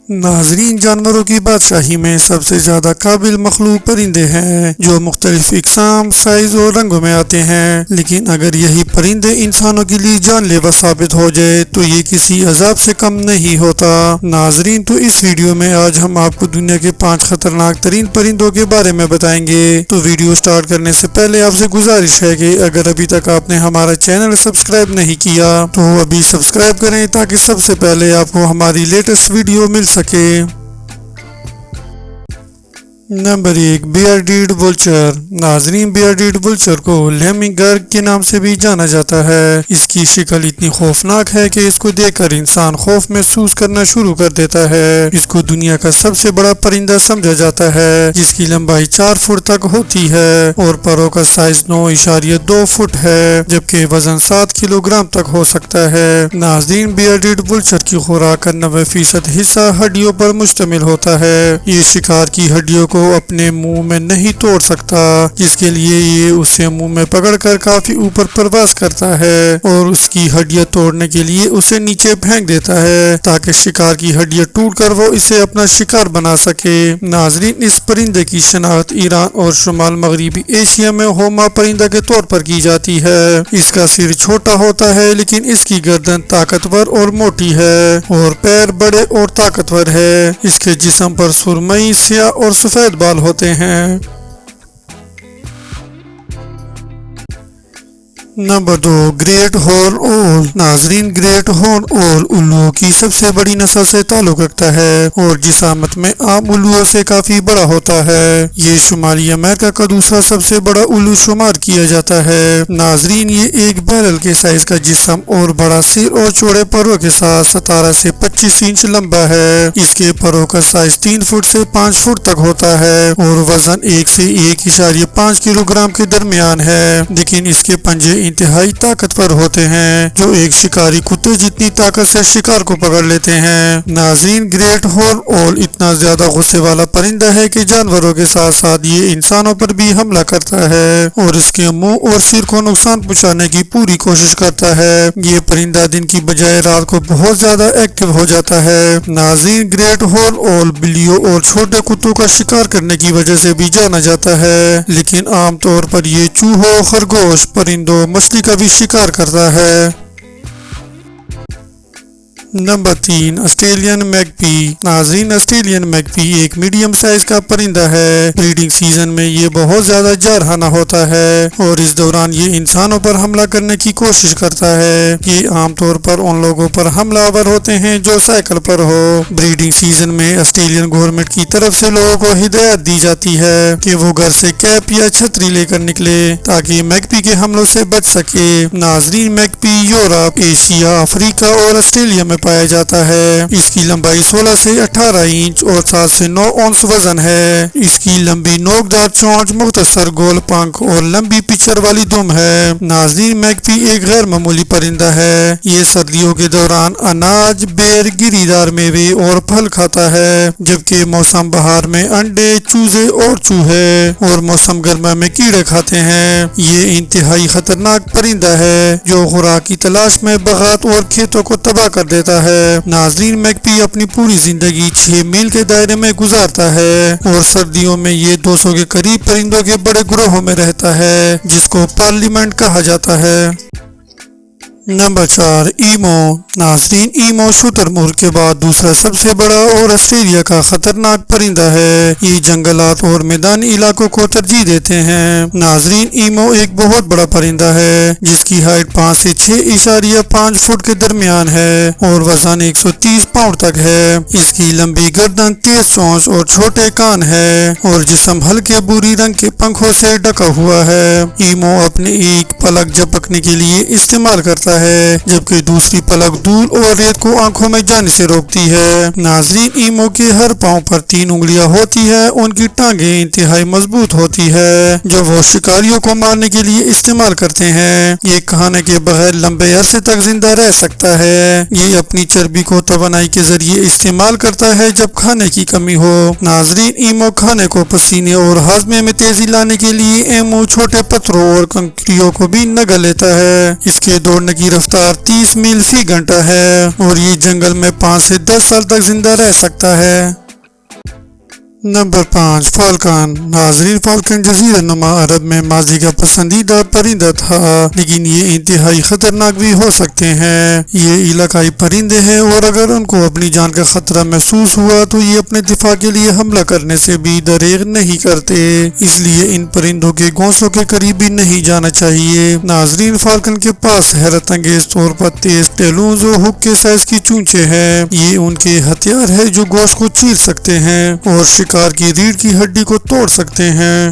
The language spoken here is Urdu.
ناظرین، جانوروں کی بادشاہی میں سب سے زیادہ قابل مخلوق پرندے ہیں جو مختلف اقسام، سائز اور رنگوں میں آتے ہیں، لیکن اگر یہی پرندے انسانوں کے لیے جان لیوا ثابت ہو جائے تو یہ کسی عذاب سے کم نہیں ہوتا۔ ناظرین، تو اس ویڈیو میں آج ہم آپ کو دنیا کے 5 خطرناک ترین پرندوں کے بارے میں بتائیں گے۔ تو ویڈیو سٹارٹ کرنے سے پہلے آپ سے گزارش ہے کہ اگر ابھی تک آپ نے ہمارا چینل سبسکرائب نہیں کیا تو ابھی سبسکرائب کریں تاکہ سب سے پہلے آپ کو ہماری لیٹسٹ ویڈیو مل سکے۔ نمبر 1، بیئرڈیڈ وولچر۔ ناظرین، بیئرڈیڈ وولچر کو لیمنگرگ کے نام سے بھی جانا جاتا ہے۔ اس کی شکل اتنی خوفناک ہے کہ اس کو دیکھ کر انسان خوف محسوس کرنا شروع کر دیتا ہے۔ اس کو دنیا کا سب سے بڑا پرندہ سمجھا جاتا ہے، جس کی لمبائی 4 فٹ تک ہوتی ہے اور پروں کا سائز 9.2 فٹ ہے، جبکہ وزن 7 کلو گرام تک ہو سکتا ہے۔ ناظرین، بیئرڈیڈ وولچر کی خوراک کا 90% حصہ ہڈیوں پر مشتمل ہوتا ہے۔ یہ شکار کی ہڈیوں کو اپنے منہ میں نہیں توڑ سکتا، جس کے لیے یہ اسے منہ میں پکڑ کر کافی اوپر پرواز کرتا ہے اور اس کی ہڈیاں توڑنے کے لیے اسے نیچے پھینک دیتا ہے تاکہ شکار کی ہڈیاں ٹوٹ کر وہ اسے اپنا شکار بنا سکے۔ ناظرین، اس پرندے کی شناخت ایران اور شمال مغربی ایشیا میں ہوما پرندہ کے طور پر کی جاتی ہے۔ اس کا سر چھوٹا ہوتا ہے لیکن اس کی گردن طاقتور اور موٹی ہے اور پیر بڑے اور طاقتور ہے۔ اس کے جسم پر سرمئی، سیاہ اور سفید بال ہوتے ہیں۔ نمبر 2، گریٹ ہورن اول۔ ناظرین، گریٹ ہورن اول الو کی سب سے بڑی نسل سے تعلق رکھتا ہے اور جسامت میں عام الوؤں سے کافی بڑا ہوتا ہے۔ یہ شمالی امریکہ کا دوسرا سب سے بڑا الو شمار کیا جاتا ہے۔ ناظرین، یہ ایک بیرل کے سائز کا جسم اور بڑا سر اور چوڑے پروں کے ساتھ 17 سے 25 انچ لمبا ہے۔ اس کے پروں کا سائز 3 فٹ سے 5 فٹ تک ہوتا ہے اور وزن 1 سے 1.5 کلو گرام کے درمیان ہے، لیکن اس کے پنجے انتہائی طاقتور ہوتے ہیں جو ایک شکاری کتے جتنی طاقت سے شکار کو پکڑ لیتے ہیں۔ ناظرین، گریٹ ہورن اول اتنا زیادہ غصے والا پرندہ ہے کہ جانوروں کے ساتھ ساتھ یہ انسانوں پر بھی حملہ کرتا ہے اور اس کے منہ اور سر کو نقصان پہنچانے کی پوری کوشش کرتا ہے۔ یہ پرندہ دن کی بجائے رات کو بہت زیادہ ایکٹیو ہو جاتا ہے۔ ناظرین، گریٹ ہورن اول بلیوں اور چھوٹے کتوں کا شکار کرنے کی وجہ سے بھی جانا جاتا ہے، لیکن عام طور پر یہ چوہوں، خرگوش، پرندوں، مچھلی کا بھی شکار کرتا ہے۔ Number 3، Australian magpie. ناظرین، آسٹریلین میگپی ایک میڈیم سائز کا پرندہ ہے۔ بریڈنگ سیزن میں یہ بہت زیادہ جارحانہ ہوتا ہے اور اس دوران یہ انسانوں پر حملہ کرنے کی کوشش کرتا ہے۔ یہ عام طور پر ان لوگوں پر حملہ آور ہوتے ہیں جو سائیکل پر ہو۔ بریڈنگ سیزن میں آسٹریلین گورنمنٹ کی طرف سے لوگوں کو ہدایت دی جاتی ہے کہ وہ گھر سے کیپ یا چھتری لے کر نکلے تاکہ میگپی کے حملوں سے بچ سکے۔ ناظرین، میگپی یورپ، ایشیا، افریقہ اور آسٹریلیا میں پایا جاتا ہے۔ اس کی لمبائی 16 سے 18 انچ اور 7 سے 9 اونس وزن ہے۔ اس کی لمبی نوکدار چونچ، مختصر گول پنکھ اور لمبی پچر والی دم ہے۔ ناظرین، میگپی ایک غیر معمولی پرندہ ہے۔ یہ سردیوں کے دوران اناج، بیر، گری دار میوے اور پھل کھاتا ہے، جبکہ موسم بہار میں انڈے، چوزے اور چوہے اور موسم گرما میں کیڑے کھاتے ہیں۔ یہ انتہائی خطرناک پرندہ ہے جو خوراک کی تلاش میں باغات اور کھیتوں کو تباہ کر دیتا ہے۔ ناظرین، میگپی اپنی پوری زندگی 6 میل کے دائرے میں گزارتا ہے اور سردیوں میں یہ 200 کے قریب پرندوں کے بڑے گروہوں میں رہتا ہے، جس کو پارلیمنٹ کہا جاتا ہے۔ Number 4، imo. ناظرین، ایمو شتر مرغ کے بعد دوسرا سب سے بڑا اور آسٹریلیا کا خطرناک پرندہ ہے۔ یہ جنگلات اور میدانی علاقوں کو ترجیح دیتے ہیں۔ ناظرین، ایمو ایک بہت بڑا پرندہ ہے جس کی ہائٹ 5 سے 6.5 فٹ کے درمیان ہے اور وزن 130 پاؤنڈ تک ہے۔ اس کی لمبی گردن، تیز چونچ اور چھوٹے کان ہے اور جسم ہلکے بھوری رنگ کے پنکھوں سے ڈھکا ہوا ہے۔ ایمو اپنے ایک پلک جھپکنے کے لیے استعمال کرتا ہے، جبکہ دوسری پلک دھول اور ریت کو آنکھوں میں جانے سے روکتی ہے۔ ناظرین، ایمو کے ہر پاؤں پر 3 انگلیاں ہوتی ہے۔ ان کی ٹانگیں انتہائی مضبوط ہوتی ہے جو وہ شکاریوں کو مارنے کے لیے استعمال کرتے ہیں۔ یہ کھانے کے بغیر لمبے عرصے تک زندہ رہ سکتا ہے۔ یہ اپنی چربی کو توانائی کے ذریعے استعمال کرتا ہے جب کھانے کی کمی ہو۔ ناظرین، ایمو کھانے کو پسینے اور ہاضمے میں تیزی لانے کے لیے ایمو چھوٹے پتھروں اور کنکریوں کو بھی نگل لیتا ہے۔ اس کے دوڑنے کی کی رفتار 30 میل فی گھنٹہ ہے اور یہ جنگل میں 5 سے 10 سال تک زندہ رہ سکتا ہے۔ Number 5، falcon. ناظرین، فالکن جزیرہ نما عرب میں ماضی کا پسندیدہ پرندہ تھا، لیکن یہ انتہائی خطرناک بھی ہو سکتے ہیں۔ یہ علاقائی پرندے ہیں اور اگر ان کو اپنی جان کا خطرہ محسوس ہوا تو یہ اپنے دفاع کے لیے حملہ کرنے سے بھی دریغ نہیں کرتے، اس لیے ان پرندوں کے گھونسلوں کے قریب بھی نہیں جانا چاہیے۔ ناظرین، فالکن کے پاس حیرت انگیز طور پر تیز ٹیلونز اور ہک کے سائز کی چونچیں ہیں۔ یہ ان کے ہتھیار ہے جو گوشت کو چیر سکتے ہیں اور شکار کی ریڑھ کی ہڈی کو توڑ سکتے ہیں۔